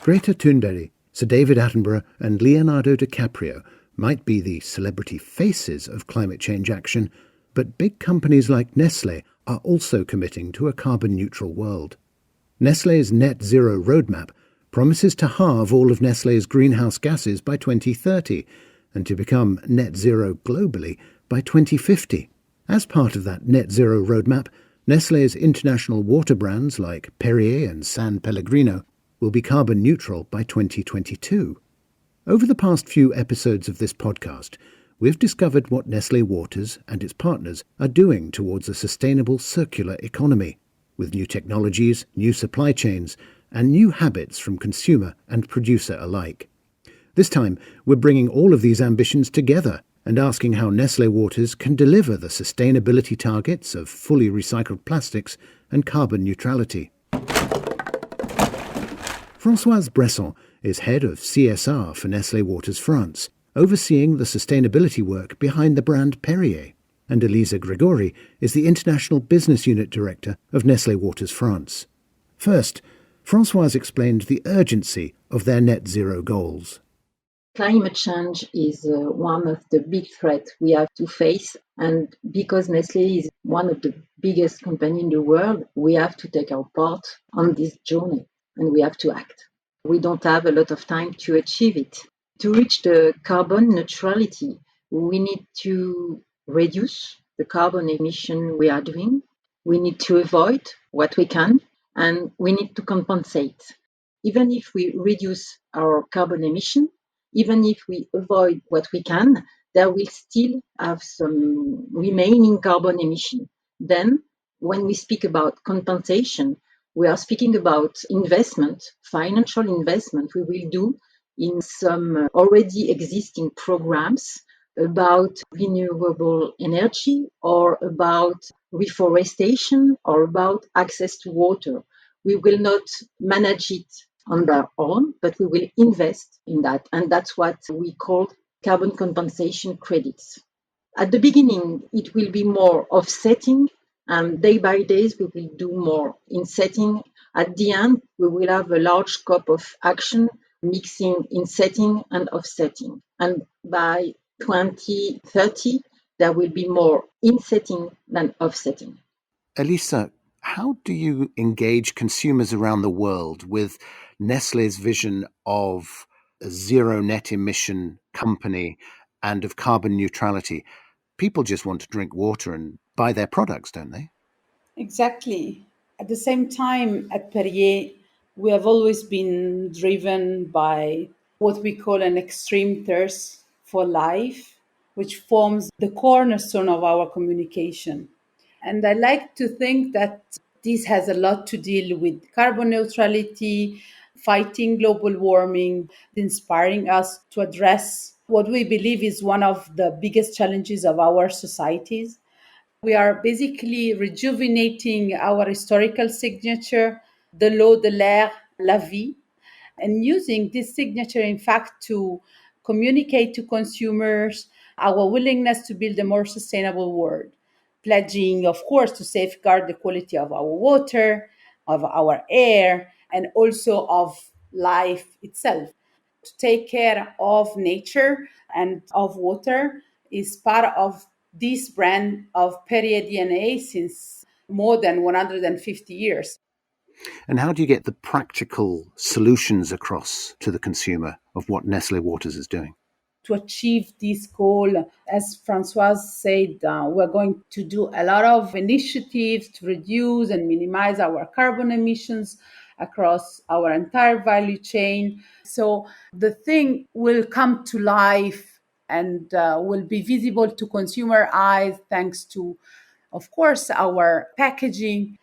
Greta Thunberg, Sir David Attenborough and Leonardo DiCaprio might be the celebrity faces of climate change action, but big companies like Nestlé are also committing to a carbon-neutral world. Nestlé's NetZero roadmap promises to halve all of Nestlé's greenhouse gases by 2030 and to become net zero globally by 2050. As part of that net zero roadmap, Nestlé's international water brands like Perrier and San Pellegrino will be carbon neutral by 2022. Over the past few episodes of this podcast, we've discovered what Nestlé Waters and its partners are doing towards a sustainable circular economy, with new technologies, new supply chains, and new habits from consumer and producer alike. This time, we're bringing all of these ambitions together and asking how Nestlé Waters can deliver the sustainability targets of fully recycled plastics and carbon neutrality. Françoise Bresson is head of CSR for Nestlé Waters France, overseeing the sustainability work behind the brand Perrier, and Elisa Gregori is the International Business Unit Director of Nestlé Waters France. First, Françoise explained the urgency of their net zero goals. Climate change is one of the big threats we have to face, and because Nestlé is one of the biggest companies in the world, we have to take our part on this journey and we have to act. We don't have a lot of time to achieve it. To reach the carbon neutrality, we need to reduce the carbon emission we are doing. We need to avoid what we can, and we need to compensate. Even if we reduce our carbon emission, even if we avoid what we can, there will still have some remaining carbon emission. Then, when we speak about compensation, we are speaking about investment, financial investment we will do in some already existing programs about renewable energy or about reforestation or about access to water. We will not manage it on their own, but we will invest in that. And that's what we call carbon compensation credits. At the beginning, it will be more offsetting, and day by day, we will do more in setting. At the end, we will have a large scope of action, mixing in setting and offsetting. And by 2030, there will be more in setting than offsetting. Elisa, how do you engage consumers around the world with Nestlé's vision of a zero net emission company and of carbon neutrality? People just want to drink water and buy their products, don't they? Exactly. At the same time, at Perrier, we have always been driven by what we call an extreme thirst for life, which forms the cornerstone of our communication. And I like to think that this has a lot to deal with carbon neutrality, fighting global warming, inspiring us to address what we believe is one of the biggest challenges of our societies. We are basically rejuvenating our historical signature, de l'eau, de l'air, la vie, and using this signature, in fact, to communicate to consumers our willingness to build a more sustainable world, pledging, of course, to safeguard the quality of our water, of our air, and also of life itself. To take care of nature and of water is part of this brand of Perrier DNA since more than 150 years. And how do you get the practical solutions across to the consumer of what Nestlé Waters is doing? To achieve this goal, as Françoise said, we're going to do a lot of initiatives to reduce and minimize our carbon emissions across our entire value chain. So the thing will come to life and will be visible to consumer eyes thanks to, of course, our packaging.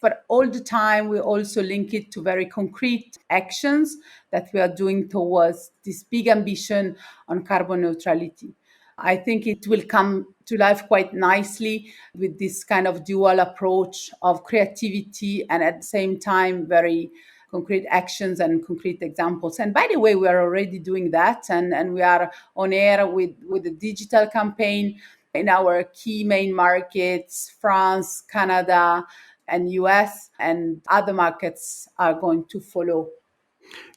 But all the time, we also link it to very concrete actions that we are doing towards this big ambition on carbon neutrality. I think it will come to life quite nicely with this kind of dual approach of creativity and at the same time, very concrete actions and concrete examples. And by the way, we are already doing that. And we are on air with a digital campaign in our key main markets, France, Canada, and US, and other markets are going to follow.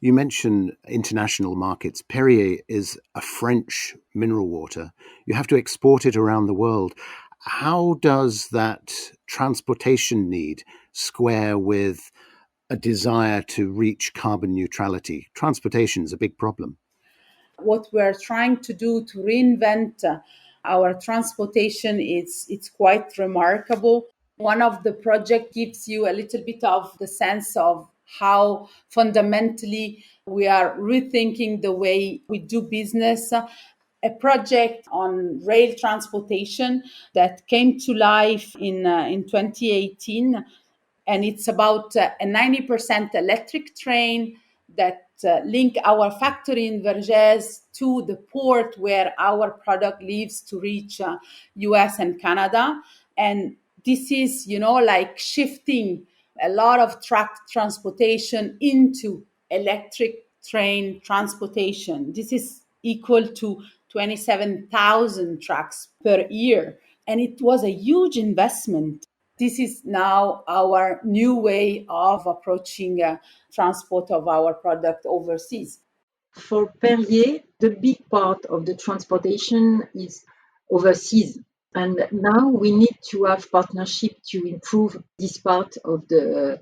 You mentioned international markets. Perrier is a French mineral water. You have to export it around the world. How does that transportation need square with a desire to reach carbon neutrality? Transportation is a big problem. What we're trying to do to reinvent our transportation, it's quite remarkable. One of the project gives you a little bit of the sense of how fundamentally we are rethinking the way we do business. A project on rail transportation that came to life in 2018, and it's about a 90% electric train that link our factory in Vergès to the port where our product leaves to reach US and Canada. And this is, like shifting a lot of truck transportation into electric train transportation. This is equal to 27,000 trucks per year. And it was a huge investment. This is now our new way of approaching transport of our product overseas. For Perrier, the big part of the transportation is overseas. And now we need to have partnership to improve this part of the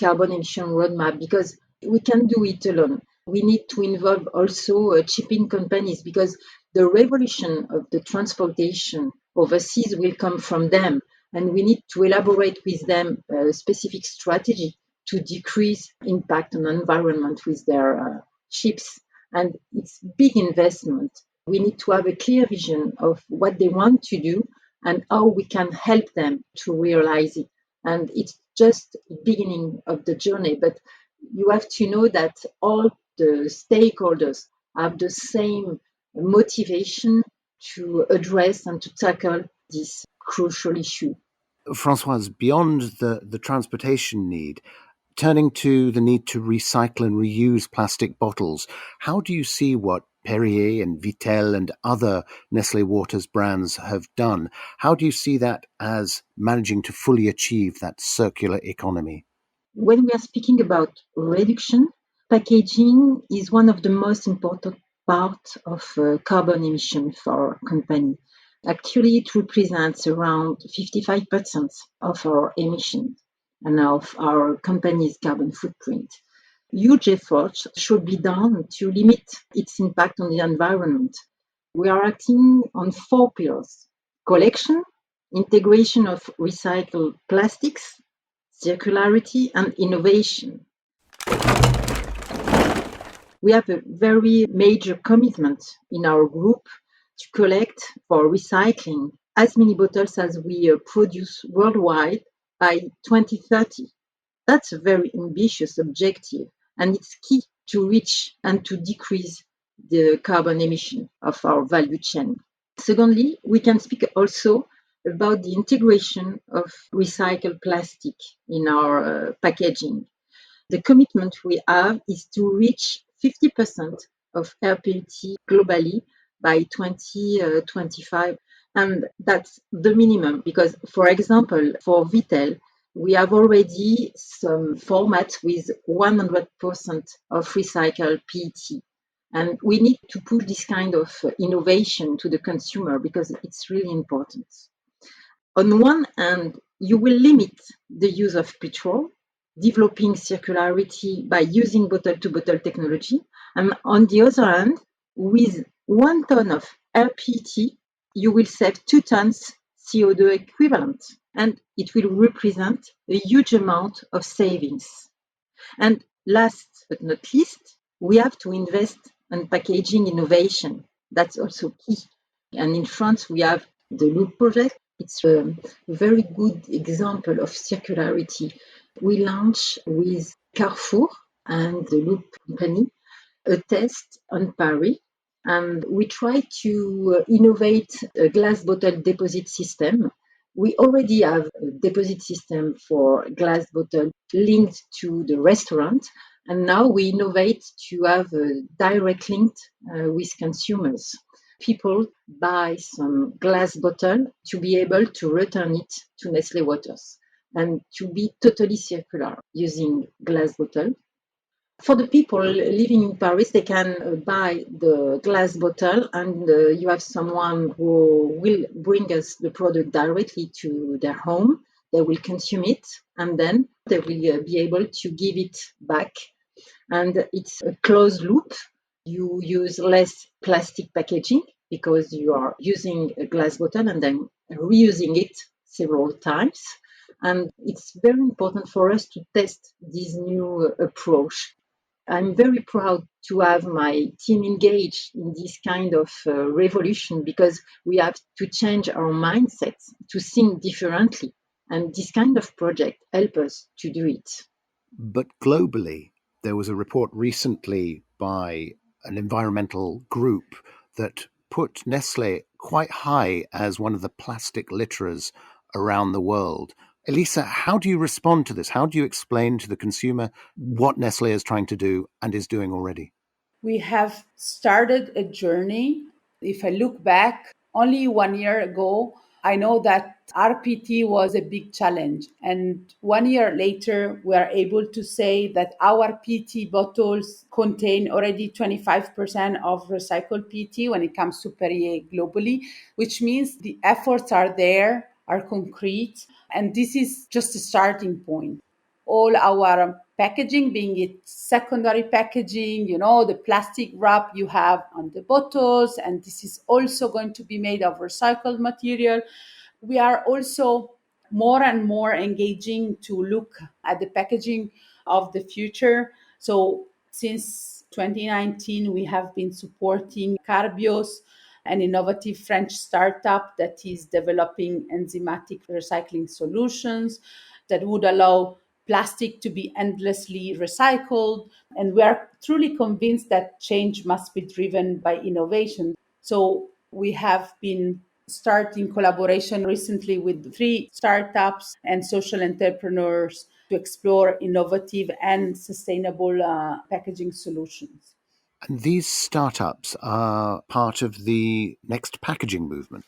carbon emission roadmap because we can't do it alone. We need to involve also shipping companies because the revolution of the transportation overseas will come from them. And we need to elaborate with them a specific strategy to decrease impact on the environment with their ships. And it's big investment. We need to have a clear vision of what they want to do and how we can help them to realize it. And it's just the beginning of the journey, but you have to know that all the stakeholders have the same motivation to address and to tackle this crucial issue. Françoise, beyond the transportation need, turning to the need to recycle and reuse plastic bottles, how do you see what Perrier and Vittel and other Nestlé Waters brands have done? How do you see that as managing to fully achieve that circular economy? When we are speaking about reduction, packaging is one of the most important parts of carbon emission for a company. Actually, it represents around 55% of our emissions and of our company's carbon footprint. Huge efforts should be done to limit its impact on the environment. We are acting on 4 pillars: collection, integration of recycled plastics, circularity, and innovation. We have a very major commitment in our group to collect for recycling as many bottles as we produce worldwide by 2030. That's a very ambitious objective, and it's key to reach and to decrease the carbon emission of our value chain. Secondly, we can speak also about the integration of recycled plastic in our packaging. The commitment we have is to reach 50% of air purity globally by 2025. And that's the minimum because, for example, for Vittel, we have already some formats with 100% of recycled PET. And we need to push this kind of innovation to the consumer because it's really important. On one hand, you will limit the use of petrol, developing circularity by using bottle-to-bottle technology. And on the other hand, with 1 ton of RPET, you will save 2 tons CO2 equivalent, and it will represent a huge amount of savings. And last but not least, we have to invest in packaging innovation. That's also key. And in France, we have the Loop project. It's a very good example of circularity. We launched with Carrefour and the Loop company a test on Paris, and we try to innovate a glass bottle deposit system. We already have a deposit system for glass bottle linked to the restaurant, and now we innovate to have a direct link with consumers. People buy some glass bottle to be able to return it to Nestlé Waters and to be totally circular using glass bottle. For the people living in Paris, they can buy the glass bottle, and you have someone who will bring us the product directly to their home. They will consume it, and then they will be able to give it back. And it's a closed loop. You use less plastic packaging because you are using a glass bottle and then reusing it several times. And it's very important for us to test this new approach. I'm very proud to have my team engaged in this kind of revolution, because we have to change our mindsets to think differently. And this kind of project help us to do it. But globally, there was a report recently by an environmental group that put Nestlé quite high as one of the plastic litterers around the world. Elisa, how do you respond to this? How do you explain to the consumer what Nestlé is trying to do and is doing already? We have started a journey. If I look back, only 1 year ago, I know that RPT was a big challenge. And 1 year later, we are able to say that our PT bottles contain already 25% of recycled PT when it comes to Perrier globally, which means the efforts are there, are concrete. And this is just a starting point. All our packaging, being it secondary packaging, the plastic wrap you have on the bottles, and this is also going to be made of recycled material. We are also more and more engaging to look at the packaging of the future. So since 2019, we have been supporting Carbios, an innovative French startup that is developing enzymatic recycling solutions that would allow plastic to be endlessly recycled. And we are truly convinced that change must be driven by innovation. So we have been starting collaboration recently with 3 startups and social entrepreneurs to explore innovative and sustainable packaging solutions. And these startups are part of the next packaging movement.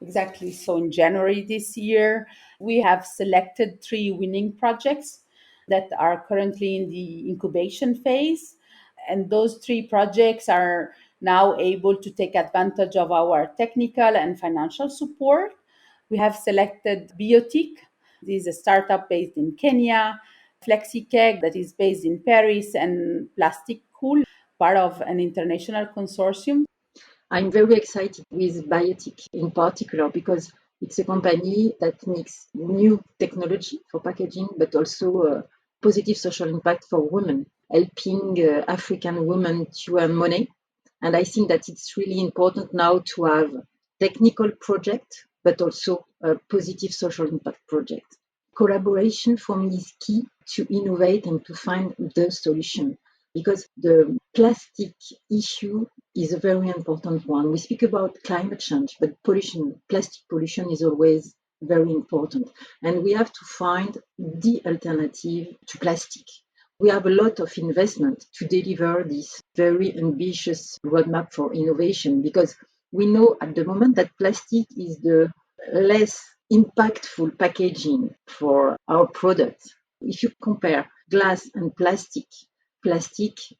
Exactly. So in January this year, we have selected 3 winning projects that are currently in the incubation phase. And those 3 projects are now able to take advantage of our technical and financial support. We have selected Biotic. This is a startup based in Kenya, FlexiCake that is based in Paris, and Plastic Cool, part of an international consortium. I'm very excited with Biotic in particular, because it's a company that makes new technology for packaging, but also positive social impact for women, helping African women to earn money. And I think that it's really important now to have technical project, but also a positive social impact project. Collaboration for me is key to innovate and to find the solution, because the plastic issue is a very important one. We speak about climate change, but plastic pollution is always very important. And we have to find the alternative to plastic. We have a lot of investment to deliver this very ambitious roadmap for innovation, because we know at the moment that plastic is the less impactful packaging for our products. If you compare glass and plastic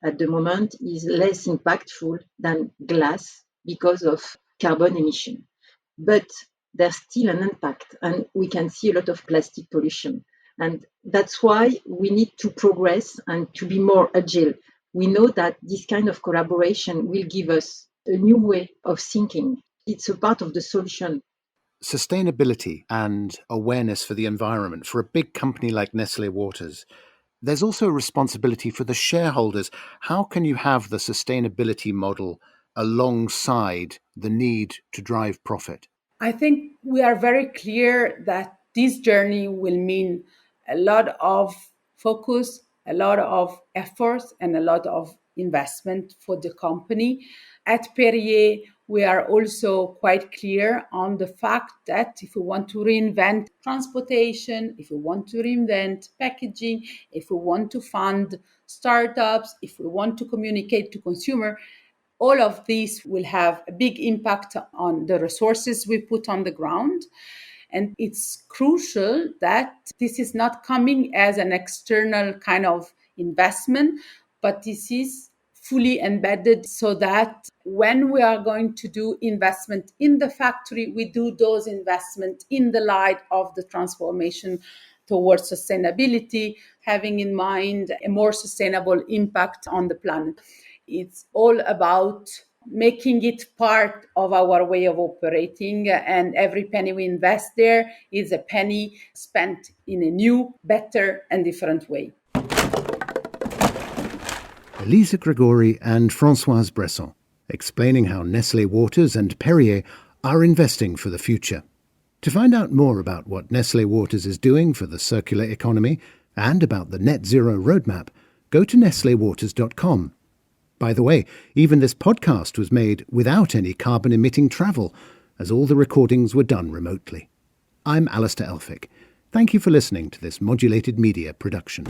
at the moment is less impactful than glass because of carbon emission. But there's still an impact, and we can see a lot of plastic pollution. And that's why we need to progress and to be more agile. We know that this kind of collaboration will give us a new way of thinking. It's a part of the solution. Sustainability and awareness for the environment for a big company like Nestlé Waters. There's also a responsibility for the shareholders. How can you have the sustainability model alongside the need to drive profit? I think we are very clear that this journey will mean a lot of focus, a lot of efforts, and a lot of investment for the company. At Perrier, we are also quite clear on the fact that if we want to reinvent transportation, if we want to reinvent packaging, if we want to fund startups, if we want to communicate to consumer, all of these will have a big impact on the resources we put on the ground. And it's crucial that this is not coming as an external kind of investment, but this is fully embedded so that when we are going to do investment in the factory, we do those investments in the light of the transformation towards sustainability, having in mind a more sustainable impact on the planet. It's all about making it part of our way of operating, and every penny we invest there is a penny spent in a new, better, and different way. Elisa Gregori and Françoise Bresson, explaining how Nestlé Waters and Perrier are investing for the future. To find out more about what Nestlé Waters is doing for the circular economy and about the NetZero roadmap, go to nestléwaters.com. By the way, even this podcast was made without any carbon-emitting travel, as all the recordings were done remotely. I'm Alistair Elphick. Thank you for listening to this modulated media production.